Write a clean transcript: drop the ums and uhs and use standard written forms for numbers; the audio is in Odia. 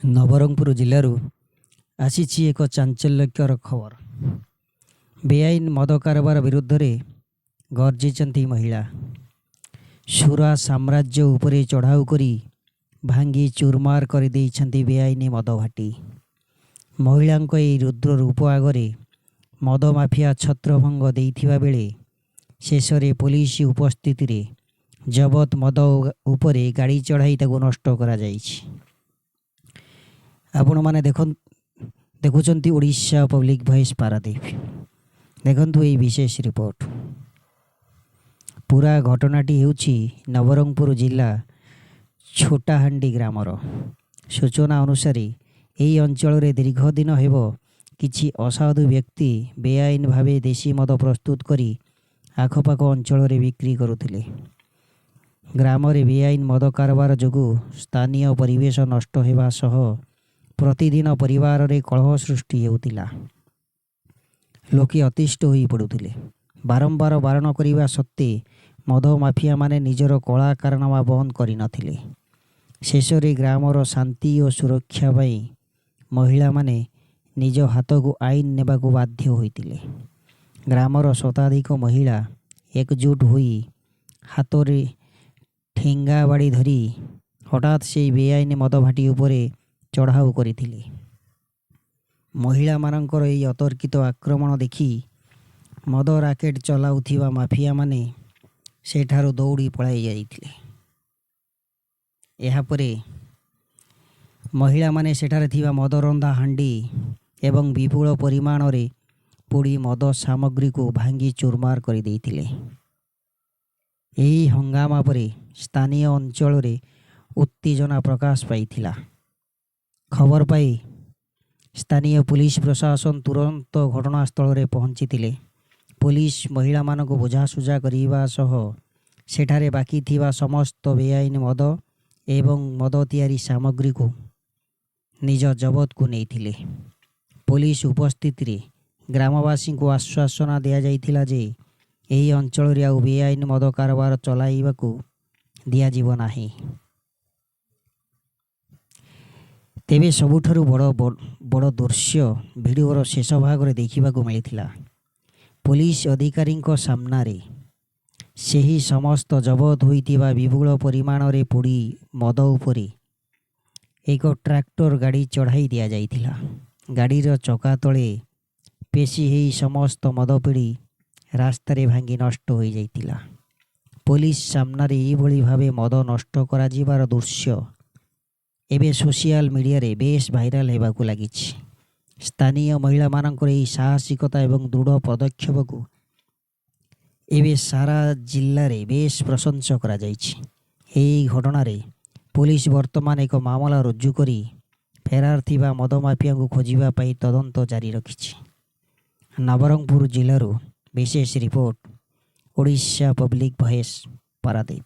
ନବରଙ୍ଗପୁର ଜିଲ୍ଲାରୁ ଆସିଛି ଏକ ଚାଞ୍ଚଲ୍ୟକର ଖବର। ବେଆଇନ ମଦ କାରବାର ବିରୁଦ୍ଧରେ ଗର୍ଜିଛନ୍ତି ମହିଳା। ସୁରା ସାମ୍ରାଜ୍ୟ ଉପରେ ଚଢ଼ାଉ କରି ଭାଙ୍ଗି ଚୁରମାର କରିଦେଇଛନ୍ତି ବେଆଇନ ମଦ ଭାଟି। ମହିଳାଙ୍କ ଏହି ରୁଦ୍ର ରୂପ ଆଗରେ ମଦ ମାଫିଆ ଛତ୍ରଭଙ୍ଗ ଦେଇଥିବା ବେଳେ ଶେଷରେ ପୋଲିସ ଉପସ୍ଥିତିରେ ଜବତ ମଦ ଉପରେ ଗାଡ଼ି ଚଢ଼ାଇ ତାକୁ ନଷ୍ଟ କରାଯାଇଛି। ଆପଣମାନେ ଦେଖୁଛନ୍ତି ଓଡ଼ିଶା ପବ୍ଲିକ୍ ଭଏସ୍ ପାରାଦୀପ। ଦେଖନ୍ତୁ ଏହି ବିଶେଷ ରିପୋର୍ଟ। ପୁରା ଘଟଣାଟି ହେଉଛି ନବରଙ୍ଗପୁର ଜିଲ୍ଲା ଛୋଟାହାଣ୍ଡି ଗ୍ରାମର। ସୂଚନା ଅନୁସାରେ ଏହି ଅଞ୍ଚଳରେ ଦୀର୍ଘ ଦିନ ହେବ କିଛି ଅସାଧୁ ବ୍ୟକ୍ତି ବେଆଇନ ଭାବେ ଦେଶୀ ମଦ ପ୍ରସ୍ତୁତ କରି ଆଖପାଖ ଅଞ୍ଚଳରେ ବିକ୍ରି କରୁଥିଲେ। ଗ୍ରାମରେ ବେଆଇନ ମଦ କାରବାର ଯୋଗୁଁ ସ୍ଥାନୀୟ ପରିବେଶ ନଷ୍ଟ ହେବା ସହ ପ୍ରତିଦିନ ପରିବାରରେ କଳହ ସୃଷ୍ଟି ହେଉଥିଲା। ଲୋକେ ଅତିଷ୍ଠ ହୋଇ ପଡ଼ୁଥିଲେ। ବାରମ୍ବାର ବାରଣ କରିବା ସତ୍ତ୍ୱେ ମଦ ମାଫିଆମାନେ ନିଜର କଳା କାରନାମା ବନ୍ଦ କରିନଥିଲେ। ଶେଷରେ ଗ୍ରାମର ଶାନ୍ତି ଓ ସୁରକ୍ଷା ପାଇଁ ମହିଳାମାନେ ନିଜ ହାତକୁ ଆଇନ ନେବାକୁ ବାଧ୍ୟ ହୋଇଥିଲେ। ଗ୍ରାମର ଶତାଧିକ ମହିଳା ଏକଜୁଟ ହୋଇ ହାତରେ ଠେଙ୍ଗା ବାଡ଼ି ଧରି ହଠାତ୍ ସେହି ବେଆଇନ ମଦ ଭାଟି ଉପରେ ଚଢ଼ାଉ କରିଥିଲେ। ମହିଳାମାନଙ୍କର ଏହି ଅତର୍କିତ ଆକ୍ରମଣ ଦେଖି ମଦ ରାକେଟ ଚଲାଉଥିବା ମାଫିଆମାନେ ସେଠାରୁ ଦୌଡ଼ି ପଳାଇ ଯାଇଥିଲେ। ଏହାପରେ ମହିଳାମାନେ ସେଠାରେ ଥିବା ମଦରନ୍ଧା ହାଣ୍ଡି ଏବଂ ବିପୁଳ ପରିମାଣରେ ପୋଡ଼ି ମଦ ସାମଗ୍ରୀକୁ ଭାଙ୍ଗି ଚୁରମାର କରିଦେଇଥିଲେ। ଏହି ହଙ୍ଗାମା ପରେ ସ୍ଥାନୀୟ ଅଞ୍ଚଳରେ ଉତ୍ତେଜନା ପ୍ରକାଶ ପାଇଥିଲା। ଖବର ପାଇ ସ୍ଥାନୀୟ ପୁଲିସ ପ୍ରଶାସନ ତୁରନ୍ତ ଘଟଣାସ୍ଥଳରେ ପହଞ୍ଚିଥିଲେ। ପୁଲିସ ମହିଳାମାନଙ୍କୁ ବୁଝାସୁଝା କରିବା ସହ ସେଠାରେ ବାକି ଥିବା ସମସ୍ତ ବେଆଇନ ମଦ ଏବଂ ମଦ ତିଆରି ସାମଗ୍ରୀକୁ ନିଜ ଜବତକୁ ନେଇଥିଲେ। ପୁଲିସ ଉପସ୍ଥିତିରେ ଗ୍ରାମବାସୀଙ୍କୁ ଆଶ୍ୱାସନା ଦିଆଯାଇଥିଲା ଯେ ଏହି ଅଞ୍ଚଳରେ ଆଉ ବେଆଇନ ମଦ କାରବାର ଚଳାଇବାକୁ ଦିଆଯିବ ନାହିଁ। ତେବେ ସବୁଠାରୁ ବଡ଼ ଦୃଶ୍ୟ ଭିଡ଼ିଓର ଶେଷ ଭାଗରେ ଦେଖିବାକୁ ମିଳିଥିଲା। ପୋଲିସ ଅଧିକାରୀଙ୍କ ସାମ୍ନାରେ ସେହି ସମସ୍ତ ଜବତ ହୋଇଥିବା ବିପୁଳ ପରିମାଣରେ ପୋଡ଼ି ମଦ ଉପରେ ଏକ ଟ୍ରାକ୍ଟର ଗାଡ଼ି ଚଢ଼ାଇ ଦିଆଯାଇଥିଲା। ଗାଡ଼ିର ଚକା ତଳେ ପେଶି ଏହି ସମସ୍ତ ମଦ ପିଡ଼ି ରାସ୍ତାରେ ଭାଙ୍ଗି ନଷ୍ଟ ହୋଇଯାଇଥିଲା। ପୋଲିସ ସାମ୍ନାରେ ଏହିଭଳି ଭାବେ ମଦ ନଷ୍ଟ କରାଯିବାର ଦୃଶ୍ୟ ଏବେ ସୋସିଆଲ ମିଡ଼ିଆରେ ବେଶ୍ ଭାଇରାଲ ହେବାକୁ ଲାଗିଛି। ସ୍ଥାନୀୟ ମହିଳାମାନଙ୍କର ଏହି ସାହସିକତା ଏବଂ ଦୃଢ଼ ପଦକ୍ଷେପକୁ ଏବେ ସାରା ଜିଲ୍ଲାରେ ବେଶ୍ ପ୍ରଶଂସା କରାଯାଇଛି। ଏହି ଘଟଣାରେ ପୋଲିସ ବର୍ତ୍ତମାନ ଏକ ମାମଲା ରୁଜୁ କରି ଫେରାର ଥିବା ମଦ ମାଫିଆଙ୍କୁ ଖୋଜିବା ପାଇଁ ତଦନ୍ତ ଜାରି ରଖିଛି। ନବରଙ୍ଗପୁର ଜିଲ୍ଲାରୁ ବିଶେଷ report, Odisha public voice Paradip.